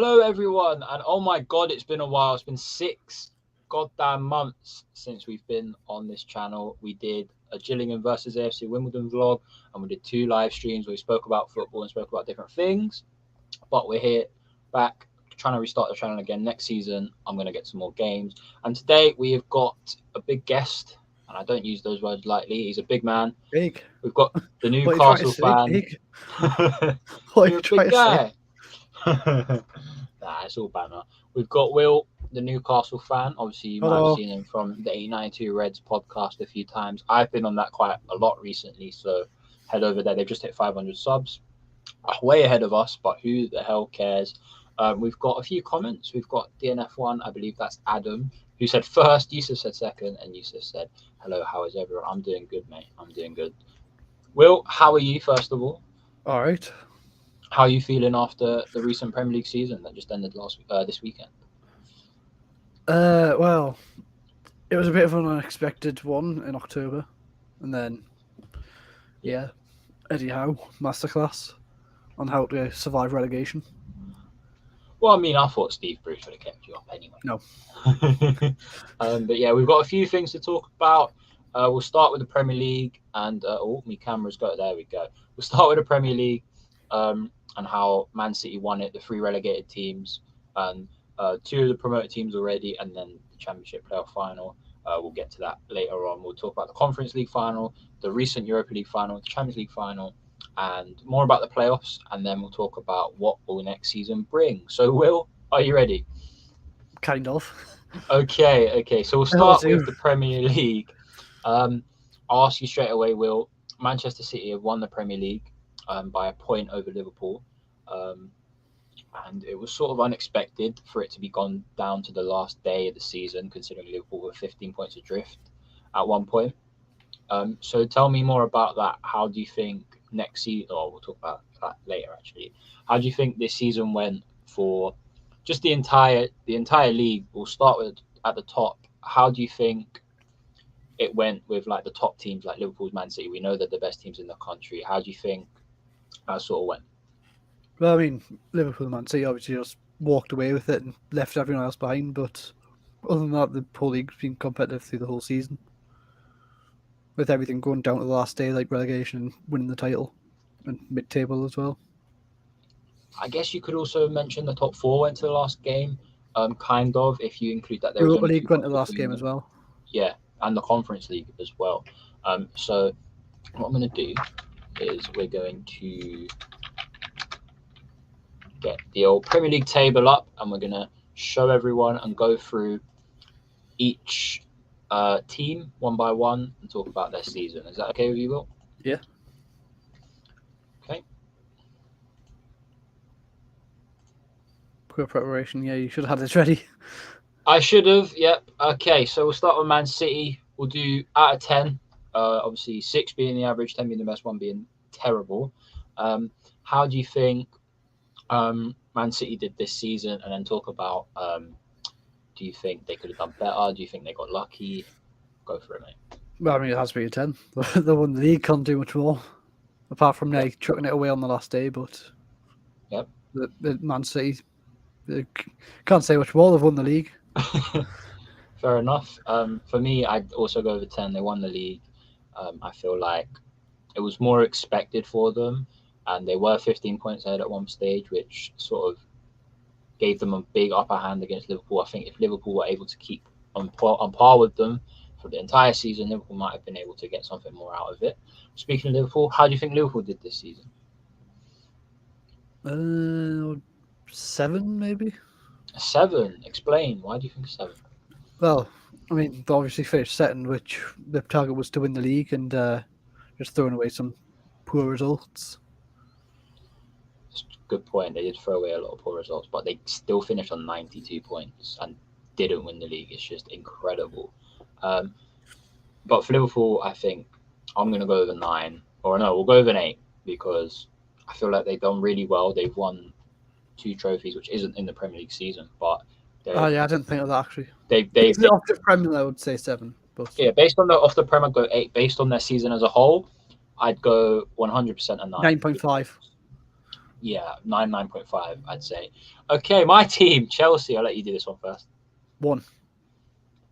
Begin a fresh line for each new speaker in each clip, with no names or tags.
Hello, everyone, and oh my God, it's been a while. It's been 6 goddamn months since we've been on this channel. We did a Gillingham versus AFC Wimbledon vlog, and we did 2 live streams where we spoke about football and spoke about different things. But we're here back trying to restart the channel again next season. I'm going to get some more games, and today we have got a big guest, and I don't use those words lightly. He's a big man.
Big.
We've got the Newcastle fan.
Big.
You're a big guy. Nah, it's all banner. We've got Will, the Newcastle fan. Obviously, you might have seen him from the 892 Reds podcast a few times. I've been on that quite a lot recently, so head over there. They've just hit 500 subs. Way ahead of us, but who the hell cares? We've got a few comments. We've got DNF1, I believe that's Adam, who said first, Yusuf said second, and Yusuf said, hello, how is everyone? I'm doing good, mate. I'm doing good. Will, how are you, first of all?
All right.
How are you feeling after the recent Premier League season that just ended this weekend?
Well, it was a bit of an unexpected one in October, and then, Eddie Howe masterclass on how to survive relegation.
Well, I mean, I thought Steve Bruce would have kept you up anyway.
No.
But yeah, we've got a few things to talk about. We'll start with the Premier League, and my camera's got there. We go. We'll start with the Premier League. And how Man City won it, the 3 relegated teams, and 2 of the promoted teams already, and then the Championship playoff final. We'll get to that later on. We'll talk about the Conference League final, the recent Europa League final, the Champions League final, and more about the playoffs, and then we'll talk about what will next season bring. So, Will, are you ready?
Kind of.
Okay. So we'll start with the Premier League. I'll ask you straight away, Will. Manchester City have won the Premier League by a point over Liverpool, and it was sort of unexpected for it to be gone down to the last day of the season, considering Liverpool were 15 points adrift at one point. So tell me more about that. How do you think next season, or we'll talk about that later actually, how do you think this season went for just the entire league? We'll start with at the top. How do you think it went with like the top teams like Liverpool's, Man City? We know they're the best teams in the country. How do you think that sort of went?
Well, I mean, Liverpool and Man City obviously just walked away with it and left everyone else behind, but other than that, the whole league's been competitive through the whole season, with everything going down to the last day, like relegation and winning the title, and mid-table as well.
I guess you could also mention the top 4 went to the last game, kind of, if you include that.
The Europa League went to the last game as well.
Yeah, and the Conference League as well. So what I'm going to do is we're going to get the old Premier League table up, and we're going to show everyone and go through each team one by one and talk about their season. Is that okay with you, Will?
Yeah.
Okay.
Poor preparation. Yeah, you should have had this ready.
I should have. Yep. Okay, so we'll start with Man City. We'll do out of 10. Obviously, 6 being the average, 10 being the best, 1 being terrible. How do you think Man City did this season? And then talk about, do you think they could have done better? Do you think they got lucky? Go for it, mate.
Well, I mean, it has to be a 10. They won the league, can't do much more. Apart from they chucking it away on the last day, but
yep.
The Man City, they can't say much more. They've won the league.
Fair enough. For me, I'd also go over 10. They won the league. I feel like it was more expected for them, and they were 15 points ahead at one stage, which sort of gave them a big upper hand against Liverpool. I think if Liverpool were able to keep on par with them for the entire season, Liverpool might have been able to get something more out of it. Speaking of Liverpool, how do you think Liverpool did this season?
7, maybe.
7? Explain. Why do you think 7?
Well, I mean, they obviously finished second, which the target was to win the league, and just throwing away some poor results.
Good point. They did throw away a lot of poor results, but they still finished on 92 points and didn't win the league. It's just incredible. But for Liverpool, I think I'm going to go over 9. Or no, we'll go over 8, because I feel like they've done really well. They've won 2 trophies, which isn't in the Premier League season, but
I didn't think of that actually.
They
off the Premier, I would say 7. But
yeah, based on off the Prem, I'd go 8. Based on their season as a whole, I'd go 100% a 9.
9.5.
Yeah, 9.5, I'd say. Okay, my team, Chelsea. I'll let you do this one first.
1.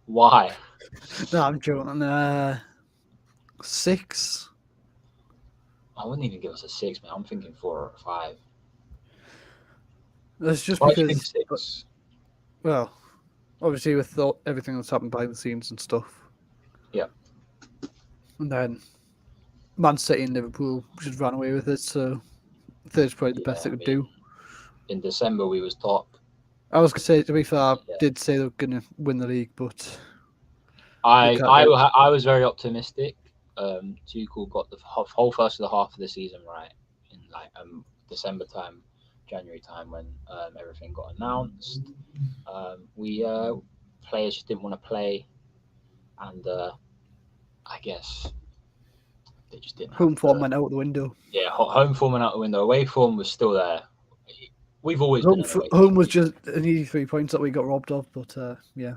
Why?
No, I'm joking. 6.
I wouldn't even give us a 6, man. I'm thinking 4 or 5.
That's just
Why do you think
because,
6?
well, obviously with everything that's happened behind the scenes and stuff.
Yeah.
And then Man City and Liverpool just ran away with it, so third's probably the best
Yeah,
they
I
could
mean,
do.
in December we was top.
I was going to say, to be fair, I
Yeah.
did say they were going to win the league, but
I
can't
I,
get it.
I was very optimistic. Tuchel got the whole first of the half of the season right in like December time, January time when everything got announced. We players just didn't want to play, and I guess they just didn't have
Home form
the
went out the window.
home form went out the window. Away form was still there. We've always been an away
Home
team.
was just an easy 3 points that we got robbed of, but yeah.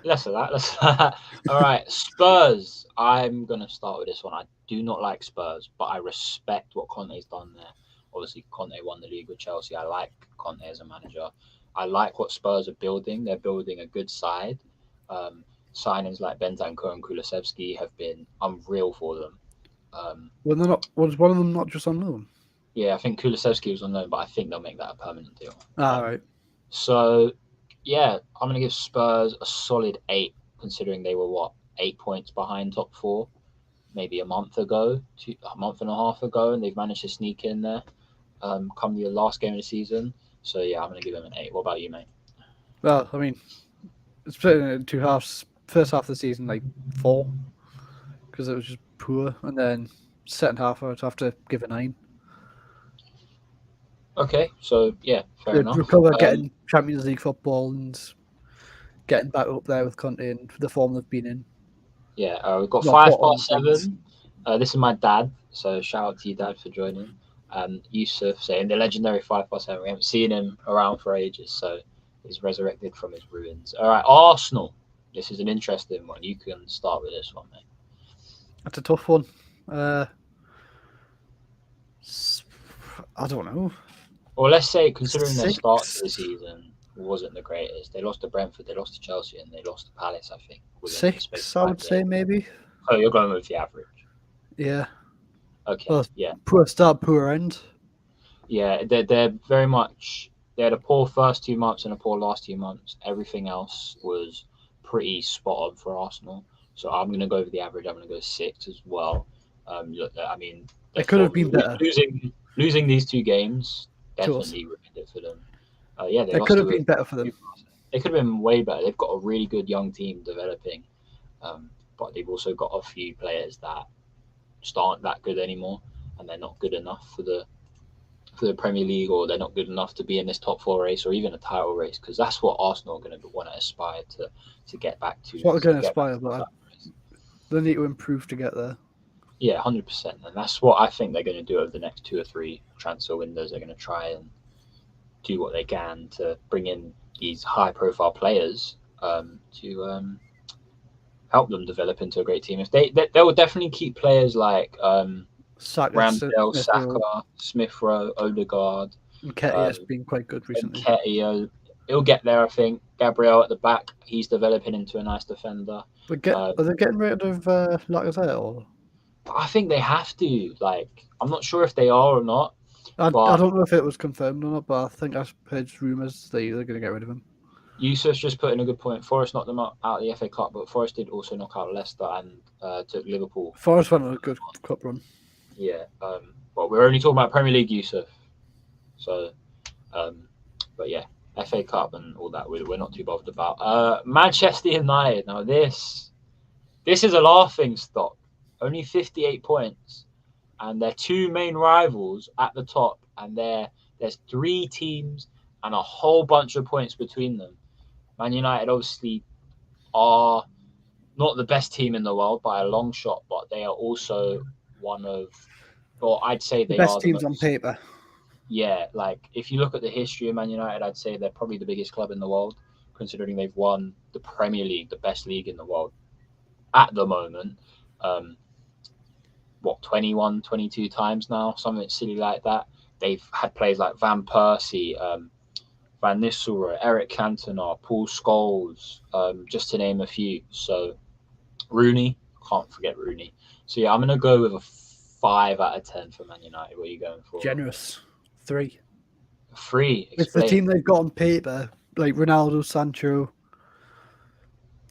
Less of that. Less of that. All right, Spurs. I'm gonna start with this one. I do not like Spurs, but I respect what Conte's done there. Obviously, Conte won the league with Chelsea. I like Conte as a manager. I like what Spurs are building. They're building a good side. Um, Signings like Bentancur and Kulusevski have been unreal for them.
Was one of them not just on loan?
Yeah, I think Kulusevski was on loan, but I think they'll make that a permanent deal.
Right.
So, yeah, I'm going to give Spurs a solid 8, considering they were, 8 points behind top 4 maybe a month ago, a month and a half ago, and they've managed to sneak in there come the last game of the season. So, yeah, I'm going to give them an 8. What about you, mate?
Well, I mean, it's split into 2 halves. First half of the season, like 4, because it was just poor, and then second half, I would have to give a 9.
Okay, so, yeah, fair
They'd
enough.
recover getting Champions League football and getting back up there with Conte and the form they've been in.
Yeah, we've got
Not
5
bottom
past
things.
7. This is my dad, so shout out to you, Dad, for joining. Yusuf saying the legendary 5 past 7. We haven't seen him around for ages, so he's resurrected from his ruins. All right, Arsenal. This is an interesting one. You can start with this one, mate.
That's a tough one. I don't know.
Well, let's say, considering their
6.
start to the season wasn't the greatest, they lost to Brentford, they lost to Chelsea, and they lost to Palace, I think, within the space
6,
of
I
5
would say,
games.
maybe.
Oh, you're going with the average.
Yeah.
Okay,
Well,
yeah.
poor start, poor end.
Yeah, they're very much they had a poor first 2 months and a poor last 2 months. Everything else was pretty spot on for Arsenal. So I'm going to go with the average. I'm going to go 6 as well. Look, I mean,
It could have been better.
Losing these 2 games
To us.
definitely ruined it for them. Yeah, they
It
lost
could
to
have been better for them.
They could have been way better. They've got a really good young team developing, but they've also got a few players that just aren't that good anymore, and they're not good enough for the Premier League, or they're not good enough to be in this top 4 race or even a title race, because that's what Arsenal are going to want to aspire to get back to.
It's what they're going to
get back
aspire,
to the
but
title race.
they need to improve to get there.
Yeah, 100%, and that's what I think they're going to do over the next 2 or 3 transfer windows. They're going to try and do what they can to bring in these high-profile players to help them develop into a great team. If they will definitely keep players like
Saka,
Ramsdale,
Smith Rowe,
Saka, Smith Rowe, Odegaard,
and Ketty has been quite good
and
recently.
Ketty. He'll get there, I think. Gabriel at the back, he's developing into a nice defender.
Are they getting rid of Lacazette? Or?
I think they have to. Like, I'm not sure if they are or not.
I
But
don't know if it was confirmed or not, but I think I've heard rumours they're going to get rid of him.
Yusuf's just put in a good point. Forest knocked them out of the FA Cup, but Forest did also knock out Leicester and took Liverpool.
Forest went on a good cup run.
Yeah, but we're only talking about Premier League, Yusuf. So, but yeah, FA Cup and all that we're not too bothered about. Manchester United. Now this is a laughing stock. Only 58 points, and their 2 main rivals at the top, and there's 3 teams and a whole bunch of points between them. Man United obviously are not the best team in the world by a long shot, but they are also one of, or I'd say they
The best
are the
teams
most,
on paper.
yeah, like if you look at the history of Man United, I'd say they're probably the biggest club in the world, considering they've won the Premier League, the best league in the world at the moment. 21, 22 times now, something silly like that. they've had players like Van Persie, Van Nistelrooy, Eric Cantona, Paul Scholes, just to name a few. So Rooney, can't forget Rooney. So yeah, I'm gonna go with a 5 out of 10 for Man United. What are you going for?
Generous. 3.
3.
With the
Explain.
team they've got on paper, like Ronaldo, Sancho,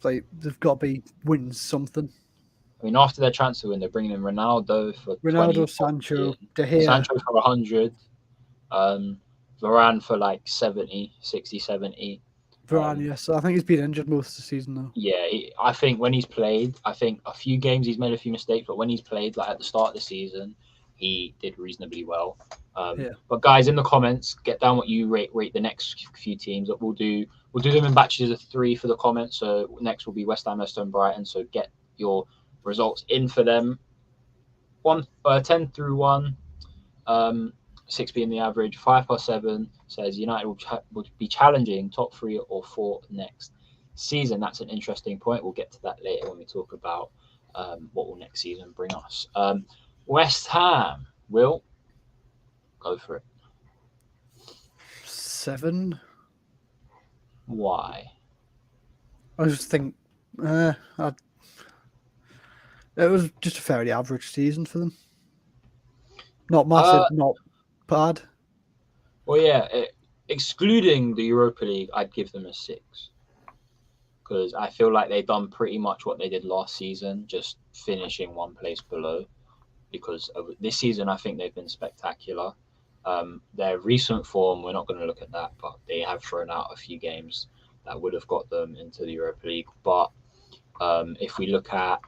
like they've got to be wins something.
I mean, after their transfer win, they're bringing in Ronaldo for
Ronaldo,
20
Sancho,
million,
De Gea.
Sancho for 100, Varane for like 70, 60, 70.
Varane, yes. I think he's been injured most of the season though.
Yeah, I think when he's played, I think a few games he's made a few mistakes, but when he's played, like at the start of the season, he did reasonably well.
Yeah.
But guys, in the comments, get down what you rate the next few teams. That we'll do them in batches of 3 for the comments. So next will be West Ham, Leicester, and Brighton. So get your results in for them. 10 through 1, 6 being the average. 5 plus 7 says United will be challenging top 3 or 4 next season. That's an interesting point. We'll get to that later when we talk about what will next season bring us. West Ham, Will, go for it.
7.
Why?
I just think it was just a fairly average season for them. Not massive, not bad.
Well, yeah, excluding the Europa League, I'd give them a 6. Because I feel like they've done pretty much what they did last season, just finishing one place below. Because this season, I think they've been spectacular. Their recent form, we're not going to look at that, but they have thrown out a few games that would have got them into the Europa League. But if we look at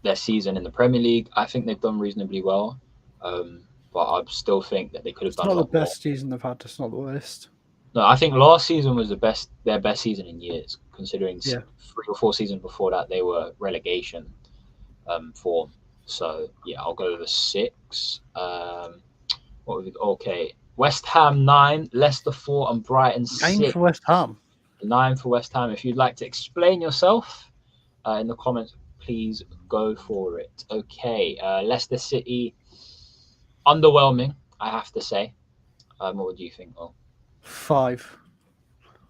their season in the Premier League, I think they've done reasonably well. But I still think that they could have done a lot more.
It's not the best season they've had. It's not the worst.
No, I think last season was their best season in years, considering 3 or 4 seasons before that they were relegation form. So yeah, I'll go with a 6. Okay, West Ham 9, Leicester 4, and Brighton 6.
9 for West Ham.
9 for West Ham. If you'd like to explain yourself in the comments, please go for it. Okay, Leicester City, underwhelming, I have to say. What would you think?
5.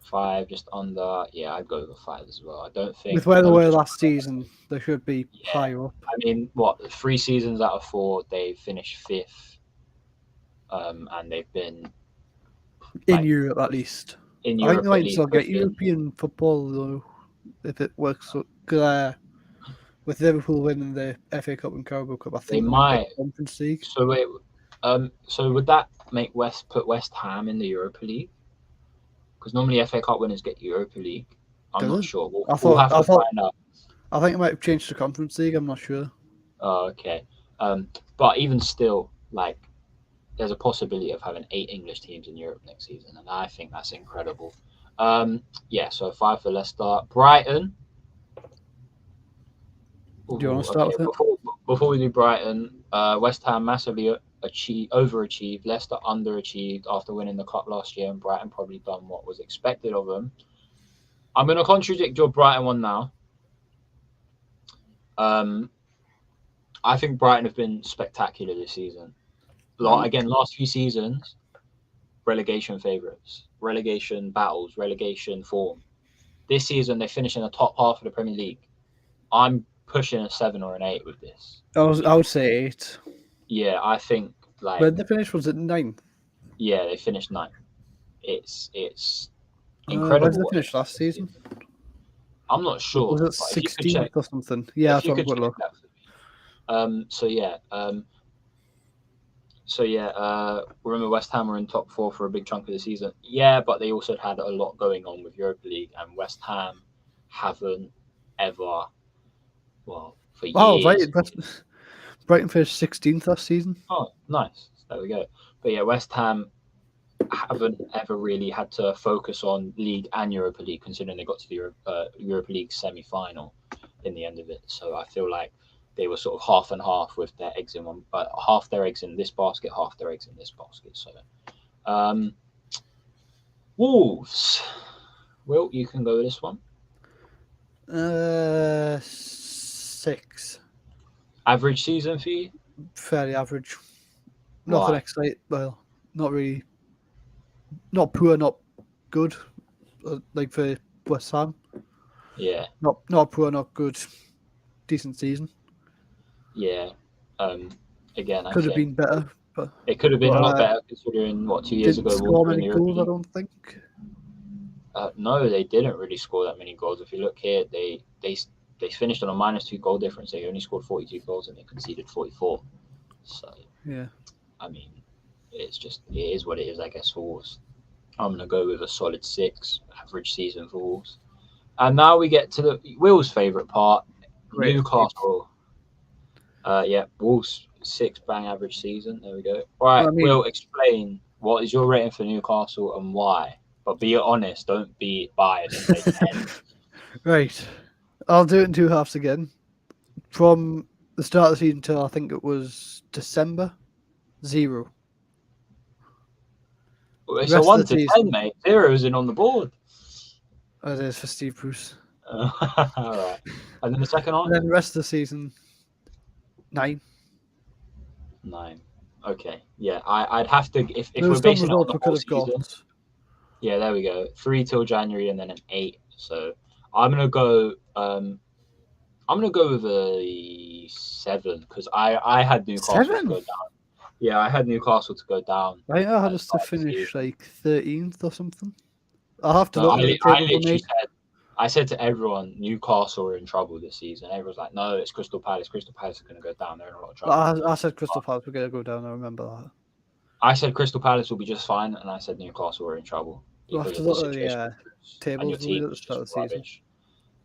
5, just under. Yeah, I'd go with a 5 as well. I don't think
with where they were last season, they should be higher up.
I mean, 3 seasons out of 4, they finished 5th, and they've been
in Europe at least.
In
Europe, I think they might still get
15.
European football though, if it works. With Liverpool winning the FA Cup and Carabao Cup, I think
they might
Conference League.
So wait, so would that make put West Ham in the Europa League? Because normally FA Cup winners get Europa League. I'm not sure. We'll have to find out.
I think it might have changed to Conference League. I'm not sure.
Oh, okay. But even still, like, there's a possibility of having 8 English teams in Europe next season, and I think that's incredible. Yeah. So 5 for Leicester. Brighton.
Do you want to start with it?
Before we do Brighton, West Ham massively overachieved. Leicester underachieved after winning the cup last year, and Brighton probably done what was expected of them. I'm going to contradict your Brighton one now. I think Brighton have been spectacular this season. Again, last few seasons, relegation favourites, relegation battles, relegation form. This season, they finished in the top half of the Premier League. I'm pushing a 7 or an 8 with this.
I would say 8.
Yeah, I think
Where did they finish? Was it 9?
Yeah, they finished 9. It's incredible.
Where did they finish last season?
I'm not sure.
Was it 16th or something? Yeah, I thought it would look.
Remember West Ham were in top 4 for a big chunk of the season. Yeah, but they also had a lot going on with Europa League, and West Ham haven't ever, for years.
Oh, right. Brighton finished 16th last season.
Oh, nice. There we go. But yeah, West Ham haven't ever really had to focus on League and Europa League, considering they got to the Europa League semi-final in the end of it. So I feel like they were sort of half and half with their eggs in one, half their eggs in this basket, half their eggs in this basket. So, Wolves. Will, you can go with this one.
6.
Average season for you?
Fairly average. Nothing
Why?
exciting. Well, not really. Not poor, not good. Like for West Ham,
Yeah,
not poor, not good. Decent season.
yeah. Um, Again, I
Could have
think
been better, but
it could have been
but
a lot better considering what 2 years
didn't
ago Wolves
score
were in
many
the Europa
goals. I
League.
don't think.
No, they didn't really score that many goals. If you look here, they finished on a -2 goal difference. They only scored 42 goals and they conceded 44. So
Yeah.
I mean, it is what it is, I guess, for Wolves. I'm gonna go with a solid 6 average season for Wolves. And now we get to the Will's favourite part,
Great team.
Newcastle. Yeah, Wolves 6 bang average season. There we go. All right,
I mean,
Will, explain what is your rating for Newcastle and why. But be honest, don't be biased and say 10.
right. I'll do it in two halves again. From the start of the season till I think it was December, 0.
It's a
Rest of
1
the
to 10,
season,
mate. 0 isn't on the board.
as is for Steve Bruce.
All right. And then the second
And
one?
then the rest of the season, 9.
9. Okay. Yeah, I'd have to, if
There were
we're
some
basing it on
results
the
we could
whole
have got.
season, yeah, there we go. 3 till January and then an 8. So I'm gonna go. I'm gonna go with a 7 because I had Newcastle to go
7.
down. Yeah, I had Newcastle to go down
I think I
at
had
the
us to
start of the
finish
season.
like 13th or something. I'll have to
No,
look at the
I
table we
literally
made.
said, I said to everyone, Newcastle are in trouble this season. Everyone's like, no, it's Crystal Palace. Crystal Palace are going to go down. They're in a lot of trouble.
I said Crystal Palace were going to go down. I remember that.
I said Crystal Palace will be just fine, and I said Newcastle were in trouble
We'll have
because
to
of the
look at the
situation, and your
tables we
team
did at the
was
start
just
of the season.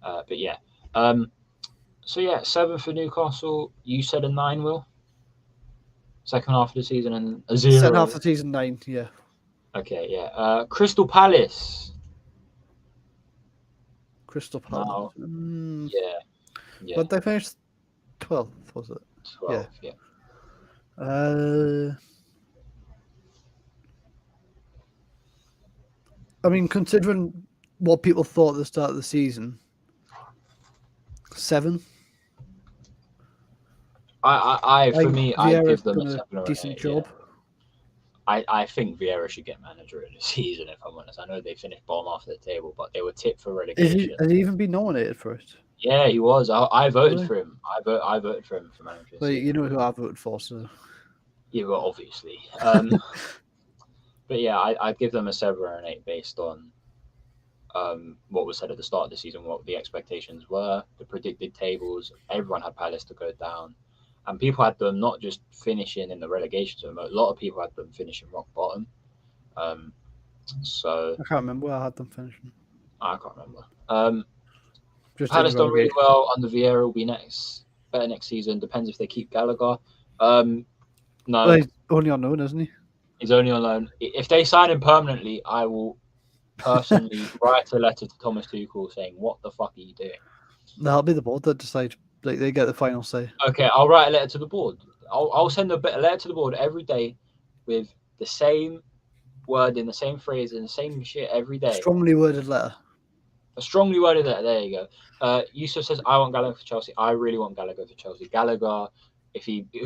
rubbish. But yeah, so yeah, 7 for Newcastle. You said a 9, Will. Second half of the season and a
Second
0.
half of the season, 9. Yeah.
Okay, yeah. Crystal Palace.
Crystal Palace.
Now, yeah, yeah,
But they finished 12th, was it?
12, yeah.
I mean, considering what people thought at the start of the season, 7.
For me, I'd
Vieira's
give them a
done a
7 or an
decent
8. Yeah,
job.
I think Vieira should get manager of the season. If I'm honest, I know they finished bottom half of the table, but they were tipped for relegation.
Has he even been nominated for it?
Yeah, he was. I voted
Really?
for him. I voted for him for manager of the
Like,
season.
you know who I voted for, so.
Yeah, well, obviously. But yeah, I'd give them a 7 or an 8 based on what was said at the start of the season, what the expectations were, the predicted tables. Everyone had Palace to go down. And people had them not just finishing in the relegation zone, but a lot of people had them finishing rock bottom. So
I can't remember where I had them finishing.
I can't remember.
Just
Palace
in
done really
relegation.
well under Vieira. Will be better next season. Depends if they keep Gallagher. No,
Well, he's only on loan, isn't he?
he's only on loan. If they sign him permanently, I will personally write a letter to Thomas Tuchel saying, "What the fuck are you doing?"
That'll be the board that decide. Like, they get the final say.
Okay, I'll write a letter to the board. I'll send a letter to the board every day with the same word in the same phrase and the same shit every day.
Strongly worded letter.
A strongly worded letter. There you go. Yusuf says, "I want Gallagher for Chelsea. I really want Gallagher for Chelsea. Gallagher,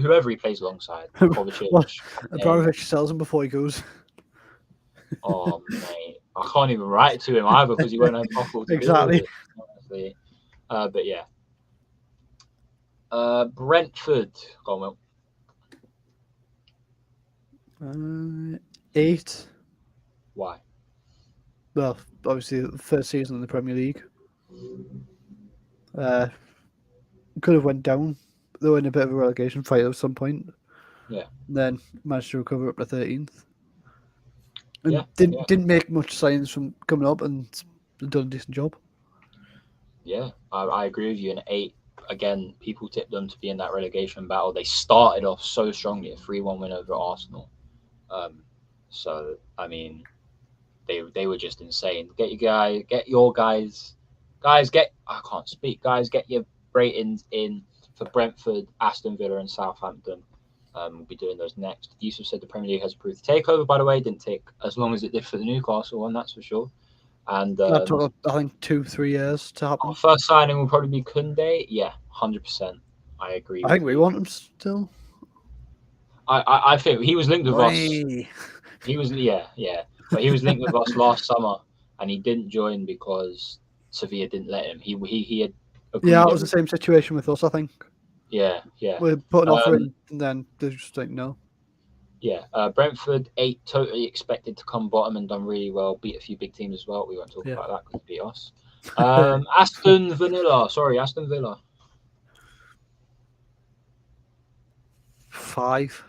whoever he plays alongside, Kovacic."
Well, Abramovich sells him before he goes.
Oh mate, I can't even write to him either because he won't have fuck all to
Exactly.
do with it, honestly. But yeah. Brentford. Go on, Will.
8.
Why?
Well, obviously, the first season in the Premier League. Could have went down. They were in a bit of a relegation fight at some point.
Yeah.
Then managed to recover up to 13th. And
Yeah,
didn't make much signs from coming up and done a decent job.
Yeah, I agree with you. An 8, again, people tipped them to be in that relegation battle. They started off so strongly, a 3-1 win over Arsenal. So, I mean, they were just insane. Get your guys, I can't speak. Guys, get your ratings in for Brentford, Aston Villa, and Southampton. We'll be doing those next. Yusuf said the Premier League has approved the takeover, by the way. Didn't take as long as it did for the Newcastle one, that's for sure. And
That took, I think, 2-3 years to happen.
our first signing will probably be Koundé. Yeah, 100%. I agree.
I think we want him still.
I think he was linked with us.
Oi.
He was but he was linked with us last summer, and he didn't join because Sevilla didn't let him. He had agreed.
Yeah, it was the same situation with us, I think.
Yeah.
We put an offer in, and then they just like, no.
Yeah, Brentford 8 totally expected to come bottom and done really well. Beat a few big teams as well. We won't talk about that because they beat us. Aston Villa.
5.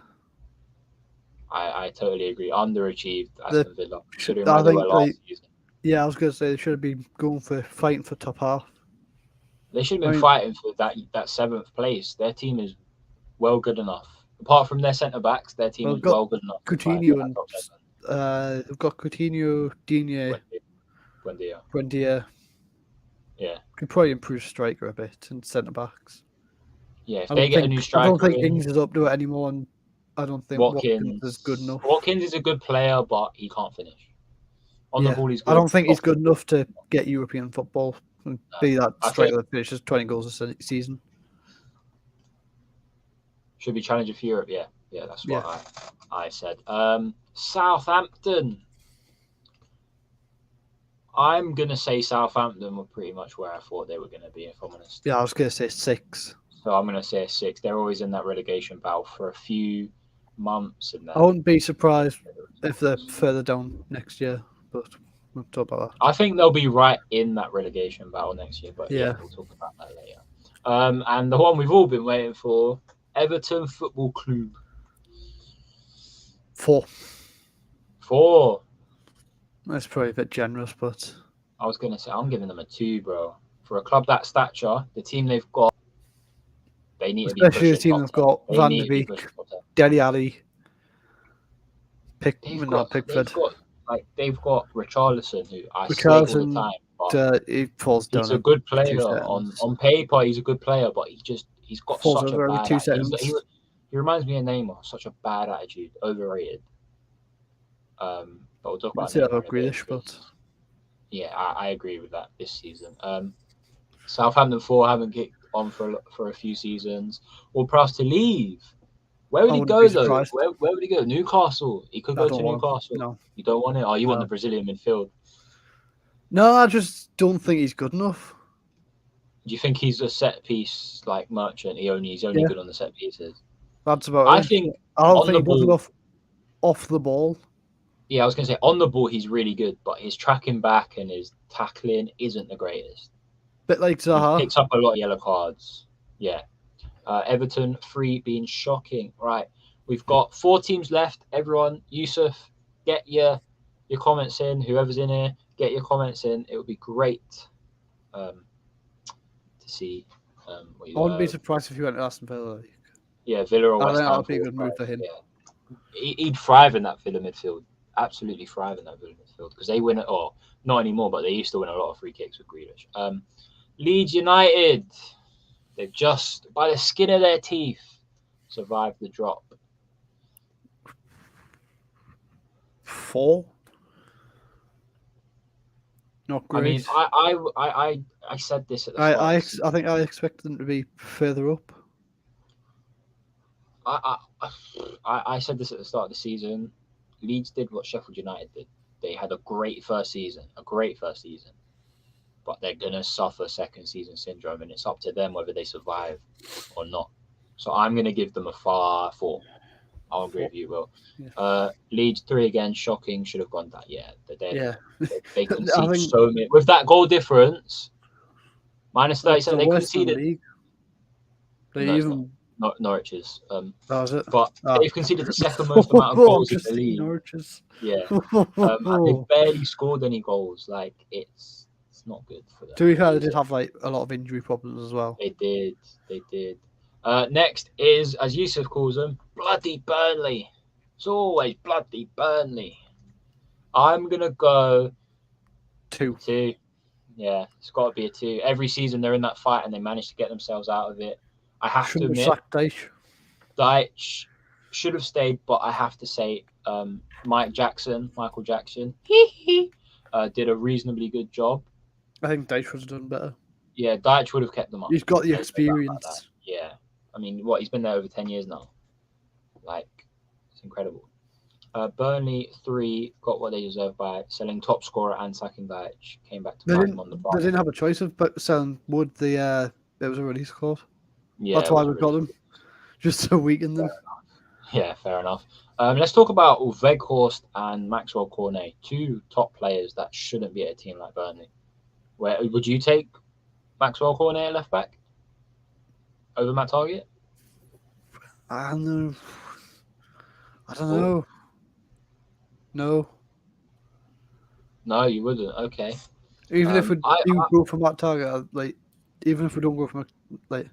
I totally agree. Underachieved
The-
Aston Villa, considering
I
where they
think
were last season.
Yeah, I was going to say they should have been going for fighting for top half.
They should have been fighting for that 7th place. Their team is well good enough. Apart from their centre backs, their team is well good enough.
Coutinho and they've got Coutinho, Digne, Buendia.
Yeah,
Could probably improve striker a bit and centre backs.
Yeah, if they get a new striker,
I don't think Ings is up to it anymore, and I don't think
Watkins
is good enough.
Watkins is a good player, but he can't finish. On the ball, he's good.
I don't think he's good enough to get European football and be that striker that finishes 20 goals a season.
Should be challenging for Europe, yeah. That's what I said. Southampton. I'm gonna say Southampton were pretty much where I thought they were gonna be, if I'm honest.
Yeah, I was gonna say 6.
So I'm gonna say 6. They're always in that relegation battle for a few months, and then
I wouldn't be surprised if they're further down next year, but we'll talk about that.
I think they'll be right in that relegation battle next year, but we'll talk about that later. And the one we've all been waiting for, Everton Football Club.
4.
4.
That's probably a bit generous, but
I was gonna say I'm giving them a 2, bro. For a club that stature, the team they've got, they need to be
especially the team they've got Van de Beek, Dele Alli, Pickford.
They've got Richarlison, who I say all the time. But
he falls down.
He's a good player on paper. He's a good player, but he's got such a bad attitude. He reminds me of Neymar. Such a bad attitude, overrated. But we'll talk about
Grealish, but
yeah, I agree with that this season. Southampton 4 haven't kicked on for a few seasons. Ward-Prowse to leave. Where would he go though? Where would he go? Newcastle. He could go to Newcastle.
No.
You don't want it? Oh, you want the Brazilian midfield?
No, I just don't think he's good enough.
Do you think he's a set piece like merchant? He's only good on the set pieces.
That's about
I
it.
think
I don't think he does enough off the ball.
Yeah, I was going to say on the ball he's really good, but his tracking back and his tackling isn't the greatest.
Bit like Zaha.
He picks up a lot of yellow cards. Yeah. Everton 3 being shocking. Right. We've got 4 teams left. Everyone, Yusuf, get your comments in. Whoever's in here, get your comments in. It would be great to see.
I wouldn't be surprised if you went to Aston Villa.
Yeah, Villa or West Ham.
That would be a good move for him.
Yeah. He'd thrive in that Villa midfield. Absolutely thrive in that Villa midfield because they win it. Or not anymore, but they used to win a lot of free kicks with Grealish. Leeds United, they've just by the skin of their teeth survived the drop.
4. Not great.
I mean, I said this at the start.
I think I expected them to be further up.
I said this at the start of the season. Leeds did what Sheffield United did. They had a great first season, but they're gonna suffer second season syndrome, and it's up to them whether they survive or not. So I'm gonna give them a 4. I'll agree with you, Will. Yeah. Leeds 3 again, shocking. Should have gone that. Yeah, they conceded so many with that goal difference. Minus 37, they conceded. Norwich's.
That was it.
But they've conceded the second most amount of goals in the league.
Norwich's.
Yeah. They've barely scored any goals. Like it's not good for them.
To be fair, they did have like a lot of injury problems as well.
They did. Next is, as Yusuf calls them, bloody Burnley. It's always bloody Burnley. I'm gonna go
2.
2. Yeah, it's got to be a 2. Every season they're in that fight and they manage to get themselves out of it. I have to admit, Deitch should have stayed, but I have to say, Michael Jackson, did a reasonably good job.
I think Deitch would have done better.
Yeah, Deitch would have kept them up.
He's got the experience.
Yeah, I mean, he's been there over 10 years now. Like, It's incredible. Burnley 3 got what they deserved by selling top scorer and sacking Gaich. Came back to
They
bite
didn't.
them on the
They
butt.
didn't have a choice of selling Wood. It was a release clause.
Yeah,
That's
it
why
was
we got
really
them, just to weaken them.
yeah, fair enough. Let's talk about Weghorst and Maxwell Cornet, two top players that shouldn't be at a team like Burnley. Where would you take Maxwell Cornet at left back over Matt Target?
I don't know. I don't
Oh.
know. No.
No, you wouldn't. Okay.
Even if we
I
do go for Matt Target, even if we don't go for like,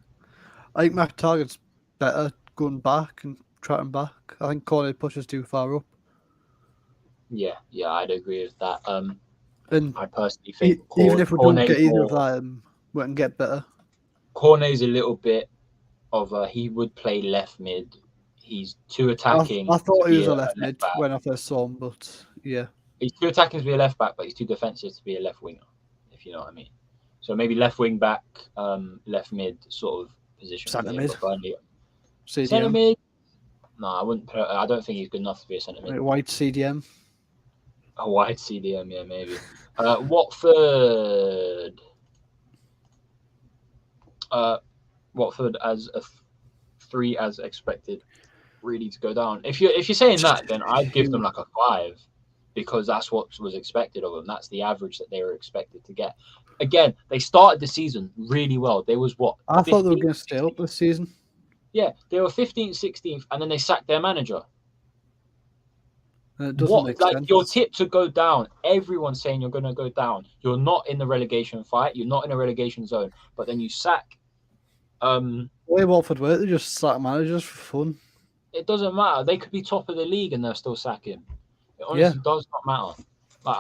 I think Matt Target's better going back and trotting back. I think Cornet pushes too far up.
yeah, I'd agree with that.
And
I personally think
even if we don't
Cornet's
get either of
more.
them, we can get better.
Cornet's a little bit of a. He would play left mid. He's too attacking
I
to
thought he
be
was a
a
left
left
mid
back.
when I first saw him, but yeah.
He's too attacking to be a left back, but he's too defensive to be a left winger, if you know what I mean. So maybe left wing back, left mid sort of position.
Centre
for him,
mid.
but Burnley
CDM.
centre mid. No, I wouldn't. I don't think he's good enough to be a centre mid.
White CDM.
A wide CDM, yeah, maybe. Watford. Watford as a 3 as expected, really to go down. If you're saying that, then I'd give them like a 5, because that's what was expected of them. That's the average that they were expected to get. Again, they started the season really well. They was what?
I thought they were
15th,
going to stay up this season.
Yeah, they were 15th, 16th, and then they sacked their manager.
And it doesn't make sense.
Your tip to go down? Everyone's saying you're going to go down. You're not in the relegation fight. You're not in a relegation zone. But then you sack.
The way Watford work, they just sack managers for fun.
It doesn't matter. They could be top of the league and they'll still sack him. It honestly does not matter. Like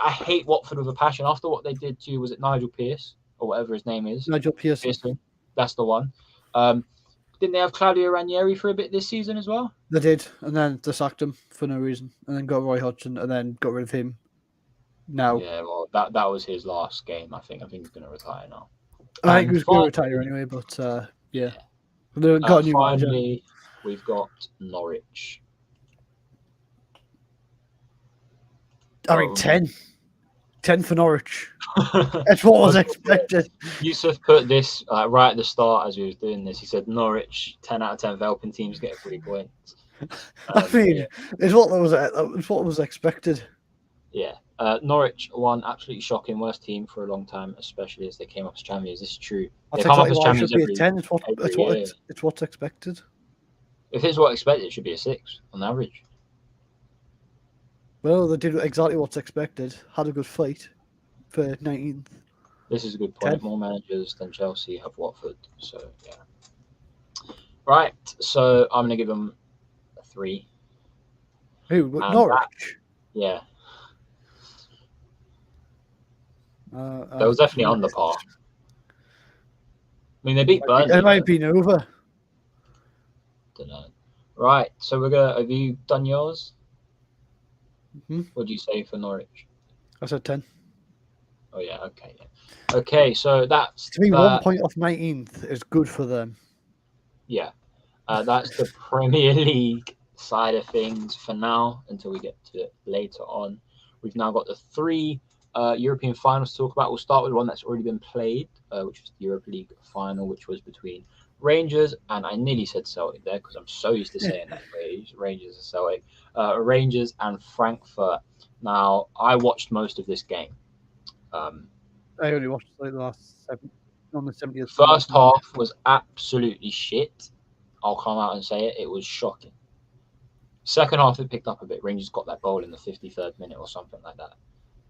I hate Watford with a passion. After what they did to, was it Nigel Pearce or whatever his name is?
Nigel Pearson.
That's the one. Didn't they have Claudio Ranieri for a bit this season as well?
They did, and then they sacked him for no reason, and then got Roy Hodgson, and then got rid of him. Now,
yeah, well, that was his last game. I think he's going to retire now.
I think he was going to retire anyway, but yeah. They got a new manager.
Finally, we've got Norwich.
I mean, 10. 10 for Norwich. That's what was expected.
Yusuf put this right at the start as we was doing this. He said Norwich 10 out of 10 helping teams get 3 points.
I mean, it's what was expected.
Yeah. Norwich won, absolutely shocking, worst team for a long time, especially as they came up as champions. This is true. They come up as champions
every 10. It's what's expected.
If it's what's expected, it should be a 6 on average.
Well, they did exactly what's expected. Had a good fight for 19th.
This is a good point. 10. More managers than Chelsea have Watford. So, yeah. Right. So, I'm going to give them a 3.
Who? Norwich?
Yeah. That was definitely on the par. I mean, they beat Burnley.
It might have been over.
Don't know. Right. So, have you done yours?
Mm-hmm.
What do you say for Norwich?
I said 10.
Oh, yeah. Okay. Yeah. Okay. So, that's...
To me, 1 point off 19th is good for them.
Yeah. That's the Premier League side of things for now until we get to it later on. We've now got the 3 European finals to talk about. We'll start with one that's already been played, which was the Europa League final, which was between Rangers, and I nearly said Celtic there because I'm so used to saying that phrase, Rangers and Celtic. Rangers and Frankfurt. Now, I watched most of this game.
I only watched the last 7 on the 70th.
First half was absolutely shit. I'll come out and say it. It was shocking. Second half, it picked up a bit. Rangers got that goal in the 53rd minute or something like that.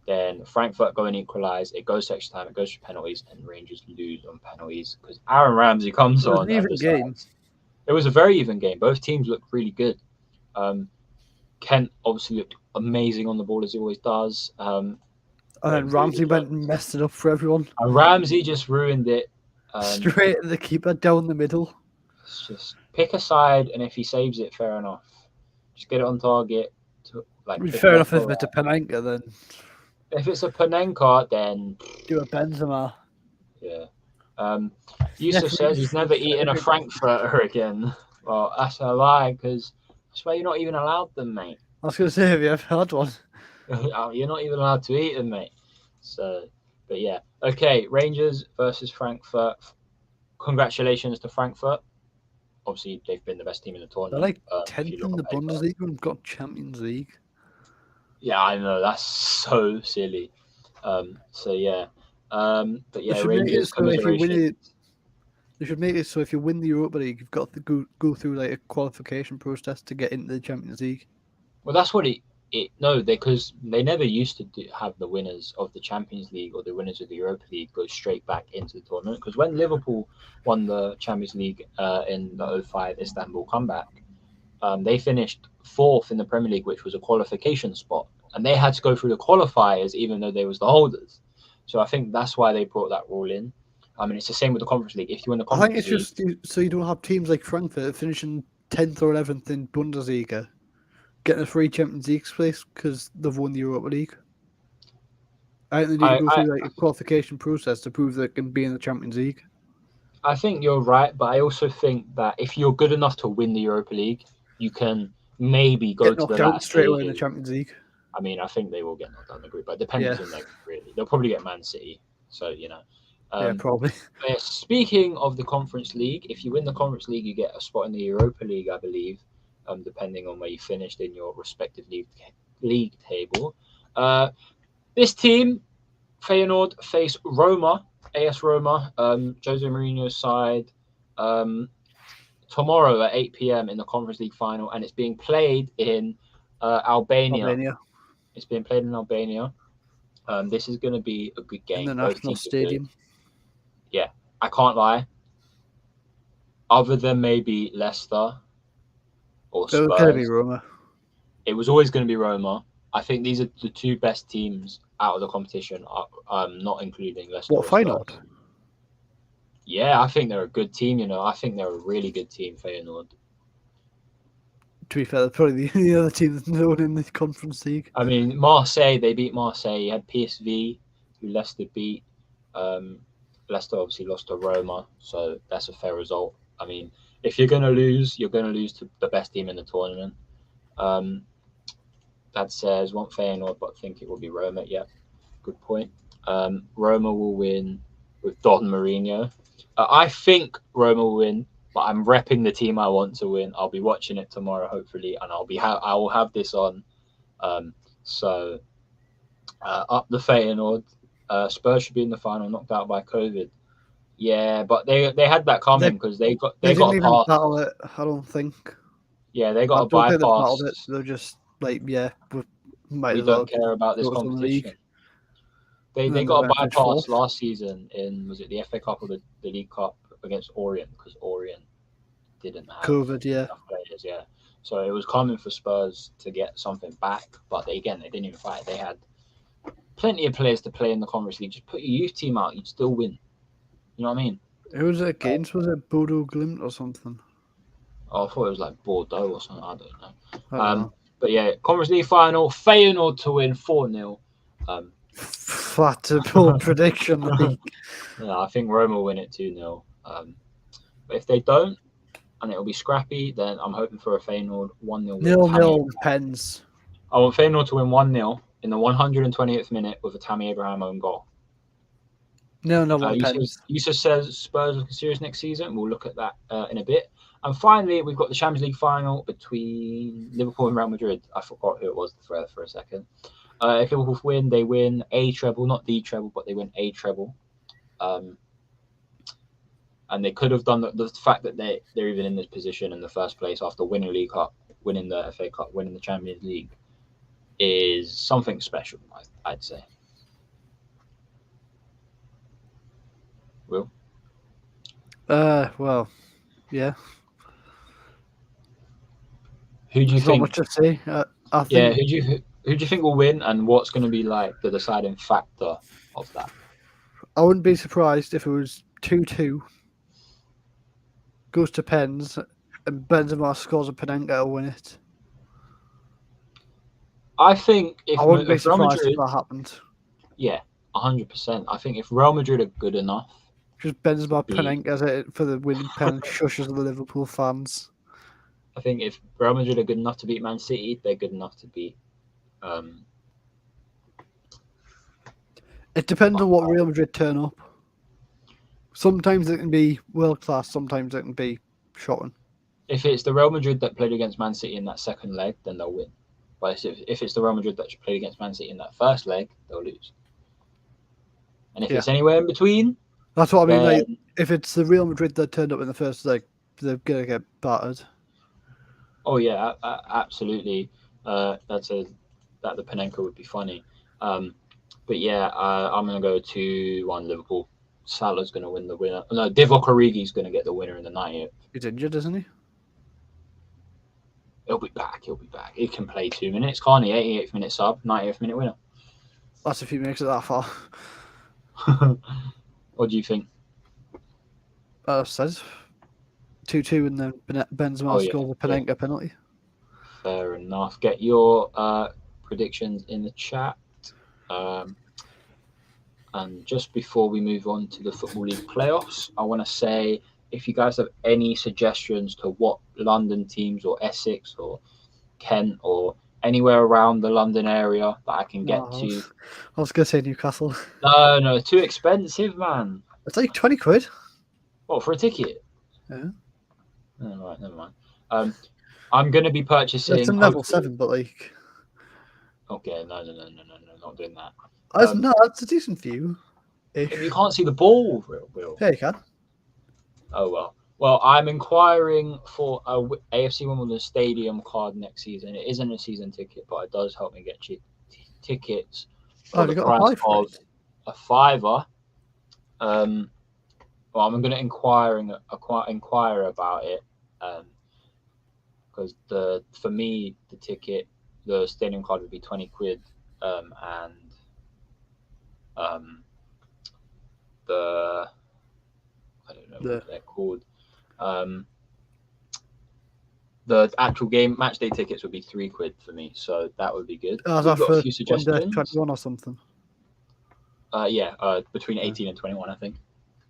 Then Frankfurt go and equalise. It goes to extra time. It goes to penalties, and Rangers lose on penalties because Aaron Ramsey comes on.
It was an even game.
It was a very even game. Both teams looked really good. Kent obviously looked amazing on the ball as he always does.
And then Ramsey went and messed it up for everyone.
And Ramsey just ruined it.
Straight at the keeper, down the middle.
Just pick a side, and if he saves it, fair enough. Just get it on target.
Fair enough if it's a Panenka, then.
If it's a Panenka, then...
Do a Benzema.
Yeah. Yusuf says he's never eaten a Frankfurter again. Well, that's a lie, because That's why you're not even allowed them, mate.
I was going to say, have you ever had one?
You're not even allowed to eat them, mate. So, but yeah. Okay, Rangers versus Frankfurt. Congratulations to Frankfurt. Obviously, they've been the best team in the
They're
tournament.
like
If you
10th
look
in
on
the
paper.
Bundesliga and got Champions League.
Yeah, I know that's so silly. So yeah, but yeah,
They should make it
Rangers
so if you win
commiserations.
it, they should make it so if you win the Europa League, you've got to go through like a qualification process to get into the Champions League.
Well, that's what because they never used to have the winners of the Champions League or the winners of the Europa League go straight back into the tournament. Because when Liverpool won the Champions League in the '05 Istanbul comeback, they finished fourth in the Premier League, which was a qualification spot, and they had to go through the qualifiers even though they was the holders. So I think that's why they brought that rule in. I mean, it's the same with the Conference League. If you win the
I think
Conference
it's
League,
just so you don't have teams like Frankfurt finishing 10th or 11th in Bundesliga getting a free Champions League place because they've won the Europa League. I think they need to go through like a qualification process to prove they can be in the Champions League.
I think you're right, but I also think that if you're good enough to win the Europa League, you can maybe go
Get
to the
knocked out
last
straight away in the
stages.
Champions League.
I mean, I think they will get knocked out in the group, but it depends
Yeah.
who's in their group, really. They'll probably get Man City. So, you know.
Yeah, probably.
Speaking of the Conference League, if you win the Conference League, you get a spot in the Europa League, I believe, depending on where you finished in your respective league table. This team, Feyenoord, face Roma, AS Roma, Jose Mourinho's side, tomorrow at 8 p.m. in the Conference League final, and it's being played in Albania. It's being played in Albania. This is going to be a good game.
In the
Both
national
teams are
stadium.
good. Yeah, I can't lie. Other than maybe Leicester or
It was going to be
Spurs,
Roma.
it was always going to be Roma. I think these are the two best teams out of the competition, not including Leicester
What,
or Spurs.
Feyenoord?
Yeah, I think they're a good team. You know, I think they're a really good team, Feyenoord.
To be fair, they're probably the other team that's known in the Conference League.
I mean, Marseille, they beat Marseille. You had PSV, who Leicester beat. Leicester obviously lost to Roma, so that's a fair result. I mean, if you're going to lose, you're going to lose to the best team in the tournament. That says want Feyenoord, but I think it will be Roma. Yeah, good point. Roma will win with Don Mourinho. I think Roma will win, but I'm repping the team I want to win. I'll be watching it tomorrow, hopefully, and I will have this on. So up the Feyenoord. Spurs should be in the final, knocked out by COVID. Yeah, but they had that coming because they got
didn't
a
even
pass.
battle it, I don't think.
Yeah, they got a
don't think they
bypass.
battled it. They're just like, yeah, we might
We
as well
don't care about this
go to the
competition.
league.
They
And then
got
they
a
went finished
bypass
fourth.
last season in, was it the FA Cup or the League Cup against Orient, because Orient didn't have
COVID, yeah.
enough players. Yeah, so it was coming for Spurs to get something back, but they didn't even fight. They had plenty of players to play in the Conference League. Just put your youth team out, you'd still win. You know what I mean?
Who was it against? Was it Bodo Glimt or something?
Oh, I thought it was like Bordeaux or something. I don't know.
I don't know.
But yeah, Conference League final, Feyenoord to win 4-0.
Flat bold prediction. Like.
Yeah, I think Roma will win it 2-0. But if they don't, and it'll be scrappy, then I'm hoping for a Feyenoord 1-0 win.
0-0 pens.
I want Feyenoord to win 1-0 in the 120th minute with a Tammy Abraham own goal.
0-0 pens.
Yusuf says Spurs are serious next season. We'll look at that in a bit. And finally, we've got the Champions League final between Liverpool and Real Madrid. I forgot who it was for a second. If Liverpool win, they win a treble, not the treble, but they win a treble. And they could have done the fact that they're even in this position in the first place after winning League Cup, winning the FA Cup, winning the Champions League is something special, I'd say. Will?
Well, yeah.
Who do you think?
Not much to say. I think.
Yeah, who do you think will win, and what's going to be like the deciding factor of that?
I wouldn't be surprised if it was 2-2, goes to pens, and Benzema scores a Panenka to win it.
I think
I wouldn't be
if Real
surprised
Madrid,
if that happened.
Yeah, 100%. I think if Real Madrid are good enough,
Just Benzema Panenka's it for the winning pen and shushes the Liverpool fans.
I think if Real Madrid are good enough to beat Man City, they're good enough to beat.
It depends on what Real Madrid turn up. Sometimes it can be world class. Sometimes it can be shocking.
If it's the Real Madrid that played against Man City in that second leg, then they'll win. But if it's the Real Madrid that played against Man City in that first leg, they'll lose. And if it's anywhere in between,
that's what I mean. Like, if it's the Real Madrid that turned up in the first leg, they're gonna get battered.
Oh yeah, absolutely. That the Panenka would be funny. But yeah, I'm gonna go 2-1 Liverpool. Salah's gonna win the winner. No, Divock Origi's gonna get the winner in the 90th.
He's injured, isn't he?
He'll be back. He can play 2 minutes, can't he? 88th minute sub, 90th minute winner.
That's if he makes it that far.
What do you think?
Says 2-2, and then Benzema scores a Panenka penalty.
Fair enough. Get your predictions in the chat. And just before we move on to the Football League playoffs, I want to say, if you guys have any suggestions to what London teams or Essex or Kent or anywhere around the London area that I can get to.
I was going to say Newcastle.
No, too expensive, man.
It's like 20 quid.
What, for a ticket?
Yeah.
Oh, right, never mind. I'm going to be purchasing...
It's a level 7, but like...
Okay, no, not doing that.
No, it's a decent view.
You can't see the ball, Will.
Yeah, you can.
Oh, well. Well, I'm inquiring for a AFC Wimbledon Stadium card next season. It isn't a season ticket, but it does help me get cheap tickets for the price of a $5. Well, I'm going to inquire about it because for me the ticket, the stadium card would be 20 quid, and I don't know what they're called. The actual game match day tickets would be 3 quid for me, so that would be good.
We've got a few suggestions. 21 or something.
Between 18 and 21, I think.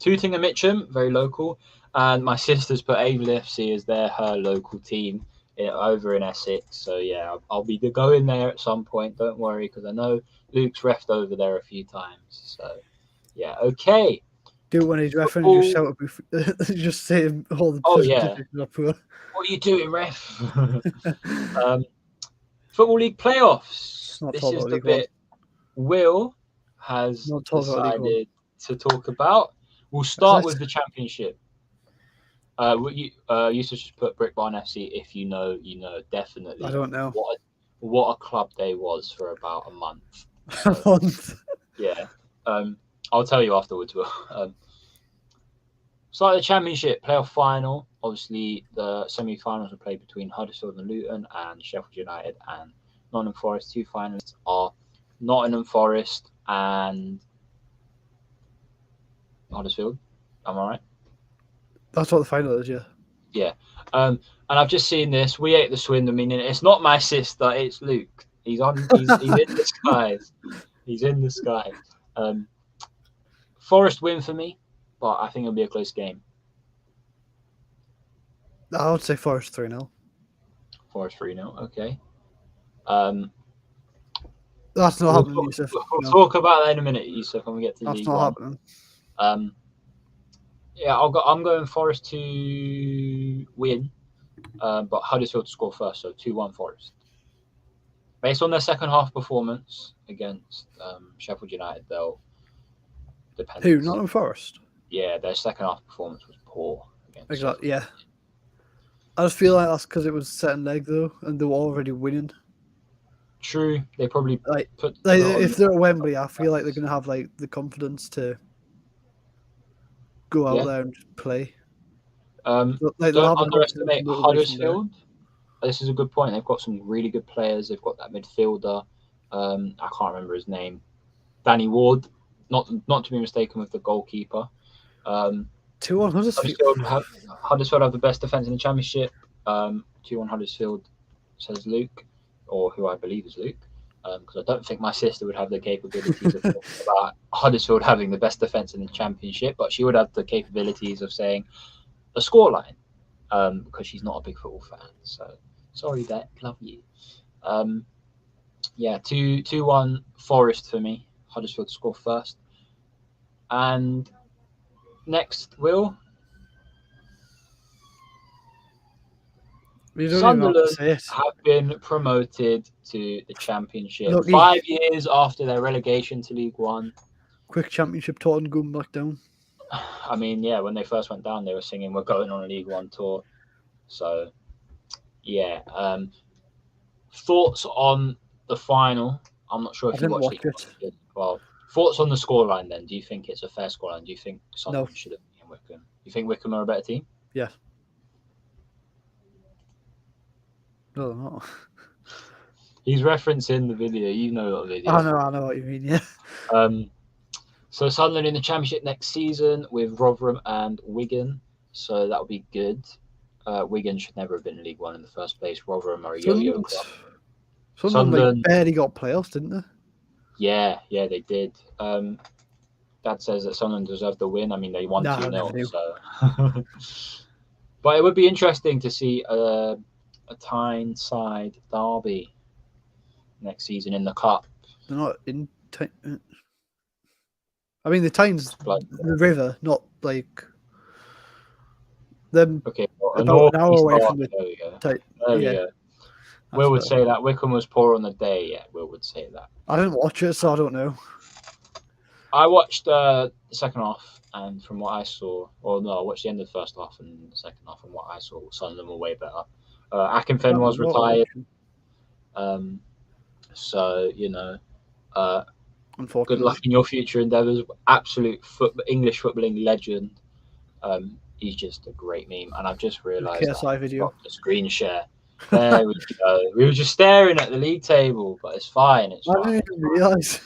Tooting and Mitcham, very local, and my sister's put Avon FC as her local team over in Essex. So yeah, I'll be going there at some point. Don't worry, because I know Luke's refed over there a few times. So yeah, okay.
Do it when he's refing. Just shout up. Just say all the.
Oh yeah. What are you doing, ref? Football League playoffs. This is the bit Will has decided to talk about. We'll start with the Championship. You should just put Brick Barn FC. If you know, definitely.
I don't know
what a club day was for about a month.
A month.
Yeah. I'll tell you afterwards. Will. Start the Championship playoff final. Obviously, the semi-finals were played between Huddersfield and Luton, and Sheffield United and Nottingham Forest. 2 finalists are Nottingham Forest and Huddersfield. Am I right?
That's what the final is, yeah.
Yeah. And I've just seen this. We ate the swindle. Meaning it's not my sister. It's Luke. He's in the skies. He's in the sky. Forest win for me, but I think it'll be a close game.
I would say Forest 3-0.
Forest 3-0. Okay.
That's not happening, Yusuf.
We'll talk about that in a minute, Yusuf, when we get to
That's
League
not
One.
happening.
Yeah, I'm going Forest to win, but Huddersfield to score first, so 2-1 Forest. Based on their second half performance against Sheffield United, they'll depend.
Who? Nottingham Forest?
Yeah, their second half performance was poor.
Exactly. Yeah. I just feel like that's because it was second leg though, and they were already winning.
True, they probably
if they're at Wembley, I feel like they're going to have like the confidence to go out there and just play.
Don't underestimate Huddersfield. This is a good point. They've got some really good players. They've got that midfielder. I can't remember his name. Danny Ward, not to be mistaken with the goalkeeper.
2-1 Huddersfield.
Huddersfield have the best defence in the Championship. 2-1 Huddersfield, says Luke, or who I believe is Luke, because I don't think my sister would have the capabilities of talking about Huddersfield having the best defence in the Championship, but she would have the capabilities of saying a scoreline. because she's not a big football fan. So sorry, Bet, love you. Um, yeah, 2-1 Forest for me. Huddersfield to score first. And next, Will,
We don't even have to
Sunderland
say it.
have been promoted to the Championship
Lucky.
5 years after their relegation to League One.
Quick Championship tour and going back down.
I mean, yeah, when they first went down, they were singing "We're going on a League One tour." So, yeah. Thoughts on the final? I'm not sure
I
if you
didn't
watched
watch
it. Well, thoughts on the scoreline then? Do you think it's a fair scoreline? Do you think Sunderland should have beaten Wycombe? You think Wycombe are a better team?
Yes. No, they're not.
He's referencing the video. You know what video.
I know what you mean, yeah.
So Sunderland in the Championship next season with Rotherham and Wigan. So that'll be good. Wigan should never have been in League One in the first place. Rotherham are a yo-yo club.
Sunderland barely got playoffs, didn't they?
Yeah, they did. Dad says that Sunderland deserved the win. I mean, they won 2-0. So. But it would be interesting to see a Tyneside derby next season in the Cup.
They're not in... I mean, the Tynes, the river, not like... Them
okay,
about an hour away from the...
There we go. There we go. Will would say that Wycombe was poor on the day. Yeah, Will would say that.
I didn't watch it, so I don't know. I
watched the second half, and from what I saw, I watched the end of the first half and the second half, and what I saw, Sunderland were way better. Akinfen was retired. So, good luck in your future endeavours. Absolute English footballing legend. He's just a great meme, and I've just realised
KSI video.
The screen share. There we go. We were just staring at the league table, but it's fine. It's fine.
I didn't even realise.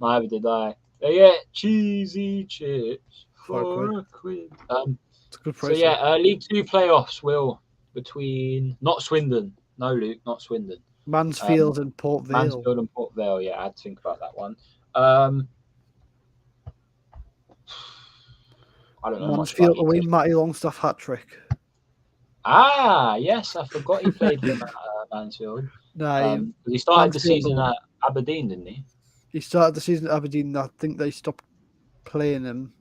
Neither did I. They get cheesy chips for a quid.
It's a good price.
So League Two playoffs will between not Swindon, no Luke, not Swindon.
Mansfield and Port Vale.
Mansfield and Port Vale. Yeah, I had to think about that one. I don't know.
Mansfield away, Matty Longstaff hat trick.
Ah, yes, I forgot he played in Mansfield.
No,
he started the season at Aberdeen, didn't he?
He started the season at Aberdeen. I think they stopped playing him,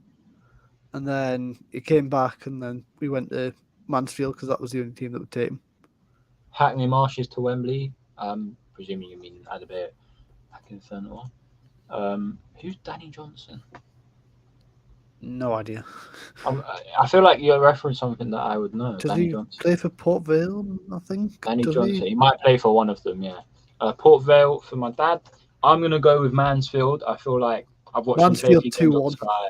and then he came back, and then we went to Mansfield because that was the only team that would take him.
Hackney Marshes to Wembley. Presuming you mean Adabir Hackinson or who's Danny Johnson?
No idea.
I feel like you referenced something that I would know.
Does
Danny
he
Johnson.
play for Port Vale? I think.
Danny Johnson. He might play for one of them. Yeah. Port Vale for my dad. I'm gonna go with Mansfield. I feel like I've watched
Mansfield
them play a few games on Sky.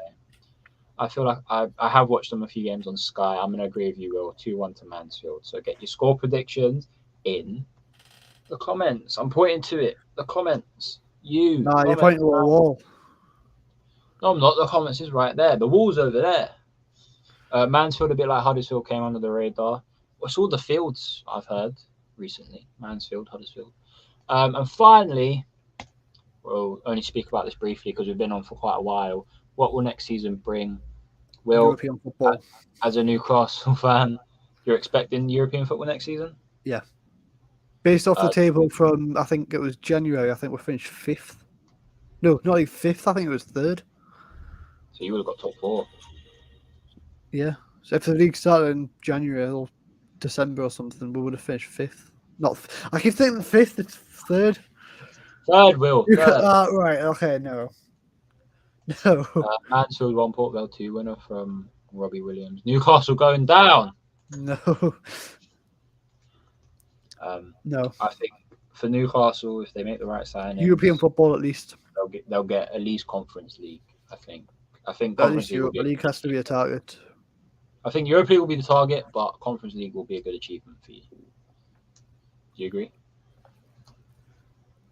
I feel like I have watched them a few games on Sky. I'm gonna agree with you, Will. 2-1 to Mansfield. So get your score predictions in the comments. I'm pointing to it. The comments.
You're pointing to a wall.
No, I'm not. The comments is right there. The wall's over there. Mansfield, a bit like Huddersfield, came under the radar. It's all the fields I've heard recently. Mansfield, Huddersfield. And finally, we'll only speak about this briefly because we've been on for quite a while. What will next season bring?
European football.
As a Newcastle fan, you're expecting European football next season?
Yeah. Based off the table from, I think it was January, I think we finished 5th. No, not even 5th. I think it was 3rd.
So you would have got top 4.
Yeah. So if the league started in January or December or something, we would have finished 5th. I keep thinking 5th, it's 3rd.
3rd, Will.
3rd. Right, okay, no.
Mansfield 1, Port Vale 2, winner from Robbie Williams. Newcastle going down.
No.
No. I think for Newcastle, if they make the right signing,
European football at least.
They'll get at least Conference League. I think
at least Europa League has to be a target.
I think Europa League will be the target, but Conference League will be a good achievement for you. Do you agree?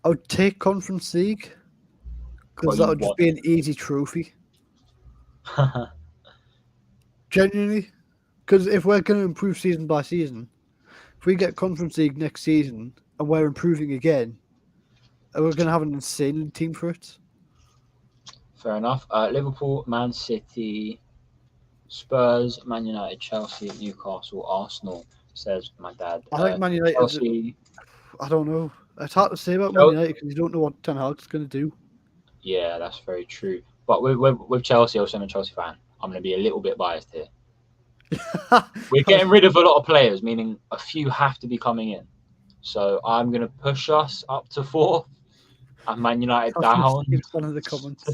I would take Conference League because that would just be an easy trophy. Genuinely, because if we're going to improve season by season, if we get Conference League next season and we're improving again, we're going to have an insane team for it.
Fair enough. Liverpool, Man City. Spurs, Man United, Chelsea, Newcastle, Arsenal, says my dad.
I think Man United.
Chelsea,
I don't know. It's hard to say about Man
Chelsea,
United because you don't know what Ten Hag's going to do.
yeah, that's very true. But with Chelsea, also I'm a Chelsea fan. I'm going to be a little bit biased here. We're getting rid of a lot of players, meaning a few have to be coming in. So I'm going to push us up to 4th and Man United down
It's one of the
to
comments.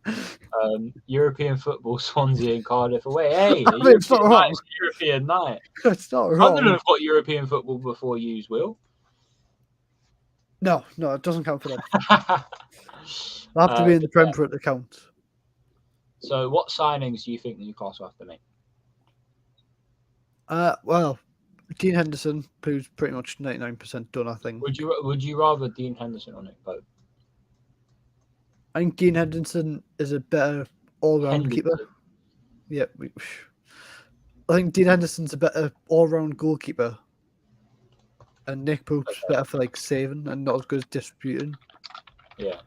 5th. European football, Swansea and Cardiff away. Hey,
It's not wrong.
European night.
It's not wrong.
Sunderland have got European football before yous, Will.
No, it doesn't count for them. They have to be in the Prem for it to count.
So, what signings do you think Newcastle have to make?
Well, Dean Henderson, who's pretty much 99% done, I think.
Would you rather Dean Henderson or Nick Pope?
I think Dean Henderson is a better all-round keeper. Yeah, I think Dean Henderson's a better all-round goalkeeper, and Nick Pope's better for like saving and not as good as distributing.
Yeah.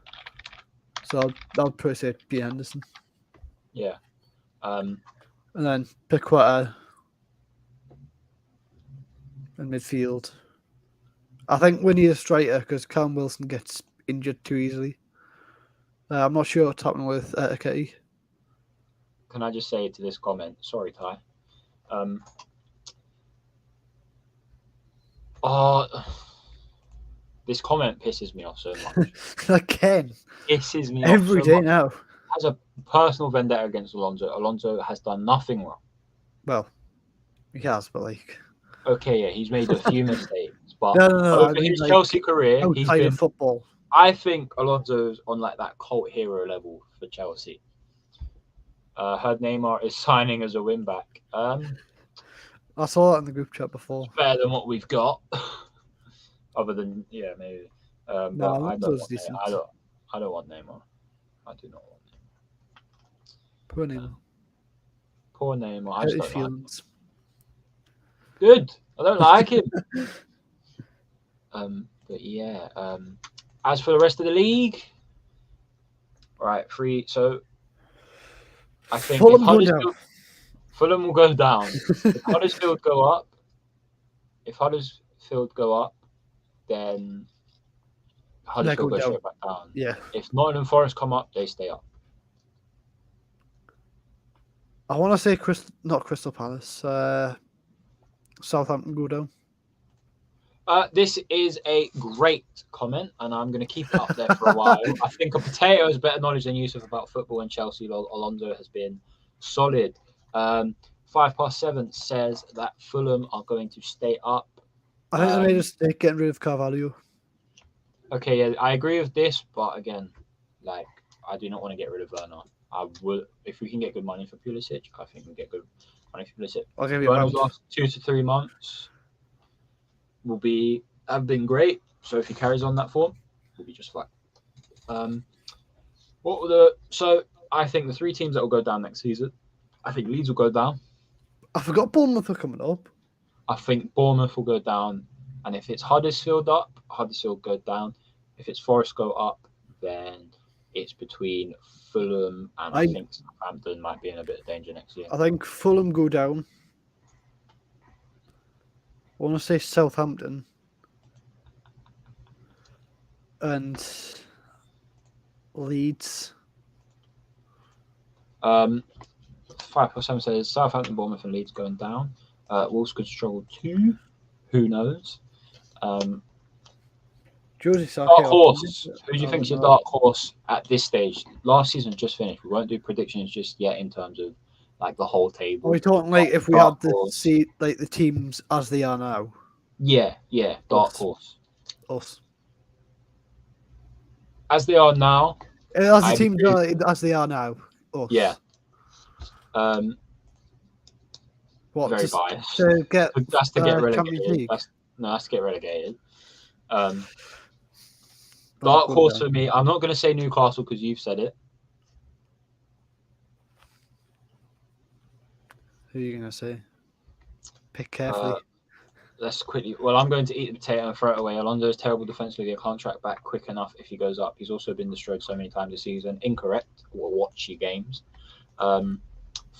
So I'll probably say Dean Henderson.
Yeah.
And then Piquetta in midfield. I think we need a striker because Cam Wilson gets injured too easily. I'm not sure what's happening with Etiketti.
Can I just say to this comment? Sorry, Ty. This comment pisses me off so much.
Again.
Pisses me
every
off so
day
much.
now.
Has a personal vendetta against Alonso. Alonso has done nothing wrong.
Well, he has, but like.
Okay, yeah, he's made a few mistakes, but
no,
over his Chelsea career, he's been
football.
I think Alonso's on like that cult hero level for Chelsea. Heard Neymar is signing as a win back.
I saw that in the group chat before.
It's better than what we've got. Other than maybe. But
no,
I don't want
decent.
I don't want Neymar. I do not want Neymar.
Poor Neymar.
Poor Neymar. I just don't
feelings.
Good. I don't like him. But yeah. As for the rest of the league, right, 3. So I think Fulham will go down. If Huddersfield go up, then Huddersfield go straight back down.
Yeah.
If Nottingham Forest come up, they stay up.
I want to say not Crystal Palace. Southampton go down.
This is a great comment, and I'm going to keep it up there for a while. I think a potato has better knowledge than Yusuf about football, and Chelsea. Alonso has been solid. 5+7 says that Fulham are going to stay up.
I think they made a mistake getting rid of Carvalho.
Okay, yeah, I agree with this, but again, like, I do not want to get rid of Werner. I will, if we can get good money for Pulisic, I think we can get good money for Pulisic.
I'll give you
Werner's last 2 to 3 months have been great. So if he carries on that form, we'll be just fine. So I think the 3 teams that will go down next season, I think Leeds will go down.
I forgot Bournemouth are coming up.
I think Bournemouth will go down. And if it's Huddersfield up, Huddersfield go down. If it's Forest go up, then it's between Fulham and I think Southampton might be in a bit of danger next year.
I think Fulham go down. I want to say Southampton. And Leeds.
5+7 says Southampton, Bournemouth, and Leeds going down. Wolves could struggle too. Who knows?
Dark
horse. Who do you think is your dark horse at this stage? Last season just finished. We won't do predictions just yet in terms of like the whole table.
Are we talking like if we had to see like the teams as they are now?
Yeah. Dark horse.
Us.
As they are now.
As the teams are, as they are now. Us.
Yeah. Very biased. That's to get relegated. That's to get relegated. Dark horse for me. I'm not going to say Newcastle because you've said it.
Who are you going to say? Pick carefully.
Let's quickly. Well, I'm going to eat the potato and throw it away. Alonso's terrible defensively. They can't track back quick enough if he goes up. He's also been destroyed so many times this season. Incorrect. We'll watch your games.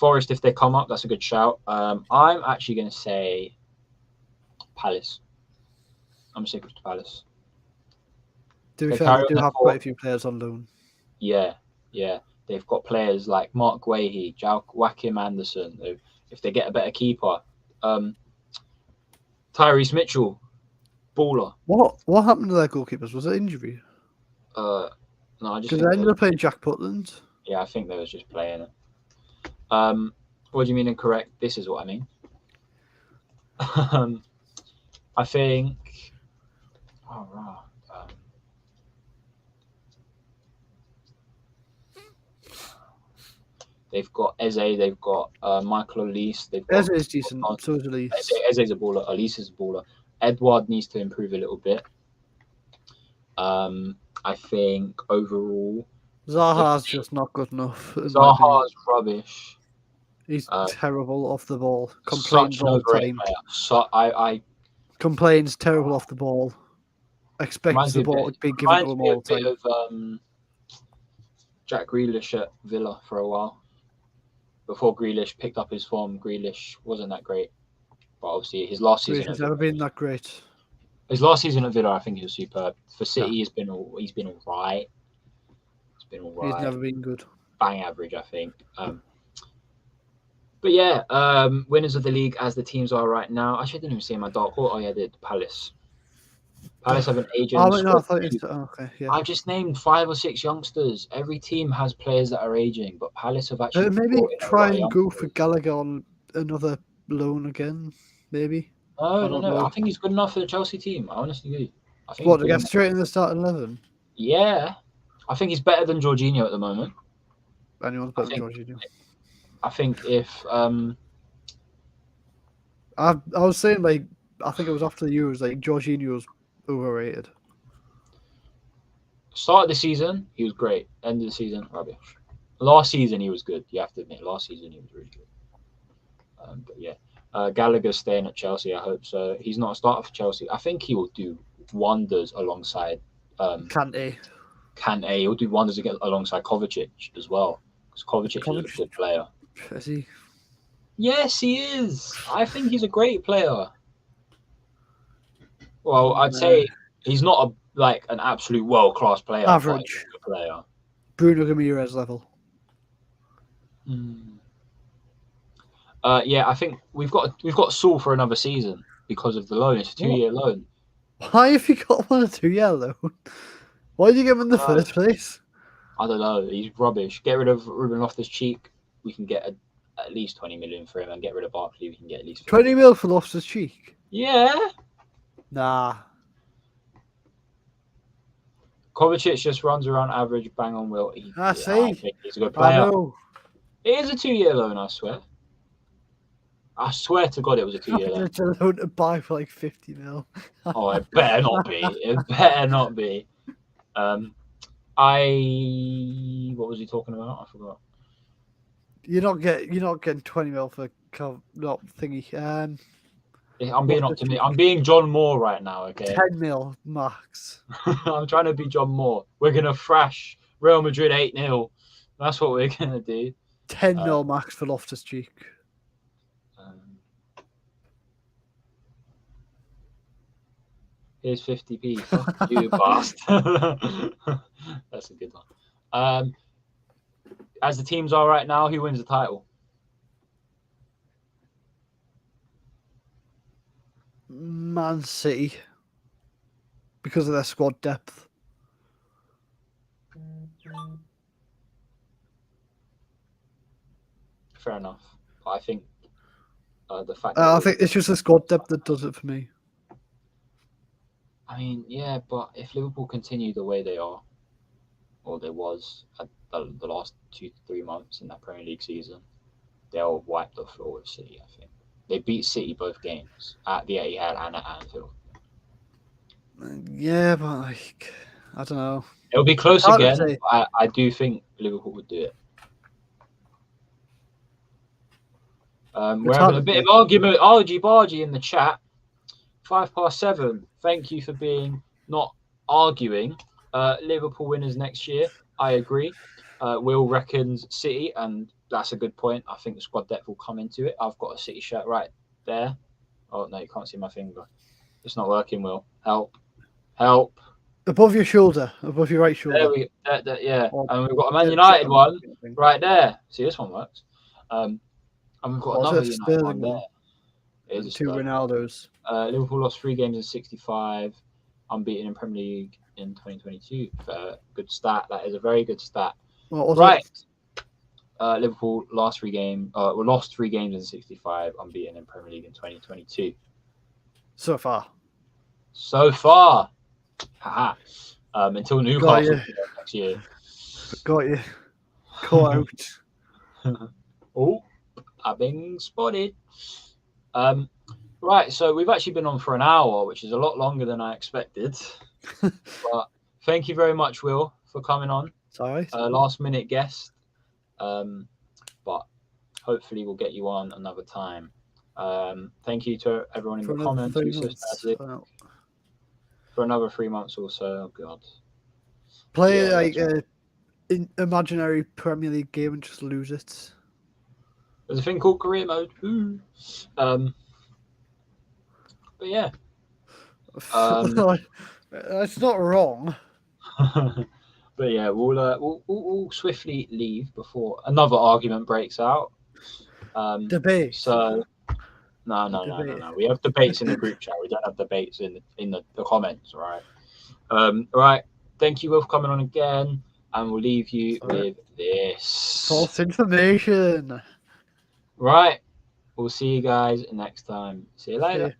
Forest, if they come up, that's a good shout. I'm actually going to say Palace. I'm sick of Palace.
To be
They
fair, they
carry
do
on their
have
form.
quite a few players on loan.
Yeah. They've got players like Mark Guehi, Joaquim Anderson. If they get a better keeper, Tyrese Mitchell, baller.
What happened to their goalkeepers? Was it injury?
No, I just
Because
think
they ended up playing Jack Putland.
I think they was just playing it. What do you mean incorrect? This is what I mean. I think. Oh right. They've got Eze. They've got Michael Elise. They've got.
Eze is decent. So is Elise.
Eze's a baller. Elise is a baller. Edward needs to improve a little bit. I think overall
Zaha's just not good enough.
Zaha's rubbish.
He's terrible off the ball.
Complains
Complains all the time.
Player. So I
Complains terrible off the ball. Expects the ball to be given to him all the time.
Of Jack Grealish at Villa for a while. Before Grealish picked up his form, Grealish wasn't that great. But obviously his last season
Grealish has never been that great.
His last season at Villa, I think he was superb. For City, he's been all right. He's been all right.
He's never been good.
Bang average, I think. But yeah, winners of the league as the teams are right now. Actually, I didn't even see my dark horse. Oh yeah, I did. Palace. Palace have an agent.
Oh, wait, no, I thought it was, okay, yeah.
I've just named 5 or 6 youngsters. Every team has players that are aging, but Palace have actually.
Maybe try and go for Gallagher on another loan again. Maybe.
No, I don't know. I think he's good enough for the Chelsea team. I honestly do. I think.
What, to get straight in the starting 11?
Yeah, I think he's better than Jorginho at the moment.
Anyone's better than Jorginho.
I think if
I was saying, like, I think it was after the Euros, like Jorginho's overrated.
Start of the season, he was great. End of the season, rubbish. Last season, he was good. You have to admit, last season he was really good. But yeah, Gallagher's staying at Chelsea. I hope so. He's not a starter for Chelsea. I think he will do wonders alongside
Kante.
He'll do wonders alongside Kovacic as well. Because Kovacic is a good player.
Is he?
Yes, he is. I think he's a great player. Well, I'd say he's not an absolute world-class player.
Average
player.
Bruno Ramirez level.
Yeah, I think we've got Saul for another season because of the loan. It's a 2-year loan.
Why have you got one a 2-year loan? Why did you get him in the first place?
I don't know. He's rubbish. Get rid of Ruben Loftus-Cheek. We can get at least 20 million for him, and get rid of Barkley. We can get at least
20 mil for Loftus-Cheek.
Yeah.
Nah.
Kovacic just runs around average, bang on will.
I see.
He's a good player.
I know.
It is a 2-year loan, I swear. I swear to God it was a 2-year loan.
It's a loan to buy for like 50 mil.
Oh, it better not be. It better not be. What was he talking about? I forgot.
You're not getting 20 mil for not thingy.
I'm being optimistic. I'm being John Moore right now, okay?
10 mil max.
I'm trying to be John Moore. We're going to thrash Real Madrid 8-0. That's what we're going to do.
10 mil max for Loftus-Cheek.
Here's 50p. Fuck you, bastard. That's a good one. As the teams are right now, who wins the title?
Man City, because of their squad depth.
Fair enough. But I think the fact.
I think it's just the squad depth that does it for me.
I mean, yeah, but if Liverpool continue the way they are, or they was at the last 2-3 months in that Premier League season, they'll wipe the floor with City, I think. They beat City both games at the Etihad and at Anfield.
Yeah, but like, I don't know.
It'll be close again. I do think Liverpool would do it. We're having a bit of argument, argy-bargy in the chat. 7:05. Thank you for being not arguing. Liverpool winners next year. I agree. Will reckons City, and that's a good point. I think the squad depth will come into it. I've got a City shirt right there. Oh no, you can't see my finger. It's not working. Will help.
Above your shoulder, above your right shoulder.
There we yeah.
Or-
And we've got a Man United one right there. See, this one works. And we've got
Or is it
another
a
United
Sterling
one there.
one?
It is
And
a
2
Sterling.
Ronaldos.
Liverpool lost 3 games in 65, unbeaten in Premier League in 2022. Good stat. That is a very good stat.
What was
Right.
it?
Liverpool lost 3 games. Lost 3 games in 65, unbeaten in Premier League in 2022.
So far.
Haha. Until Newcastle next year.
Got you. Caught out.
Oh, I've been spotted. Right, so we've actually been on for an hour, which is a lot longer than I expected. But thank you very much, Will, for coming on.
Sorry.
Last minute guest. But hopefully we'll get you on another time. Thank you to everyone in the comments. For another 3 months or so. Oh God.
Play like an imaginary Premier League game and just lose it.
There's a thing called career mode. But yeah.
That's not wrong.
But yeah, we'll swiftly leave before another argument breaks out.
Debate.
So no. We have debates in the group chat. We don't have debates in the comments, right? Right. Thank you, Will, for coming on again, and we'll leave you with this.
False information.
Right. We'll see you guys next time. See you later.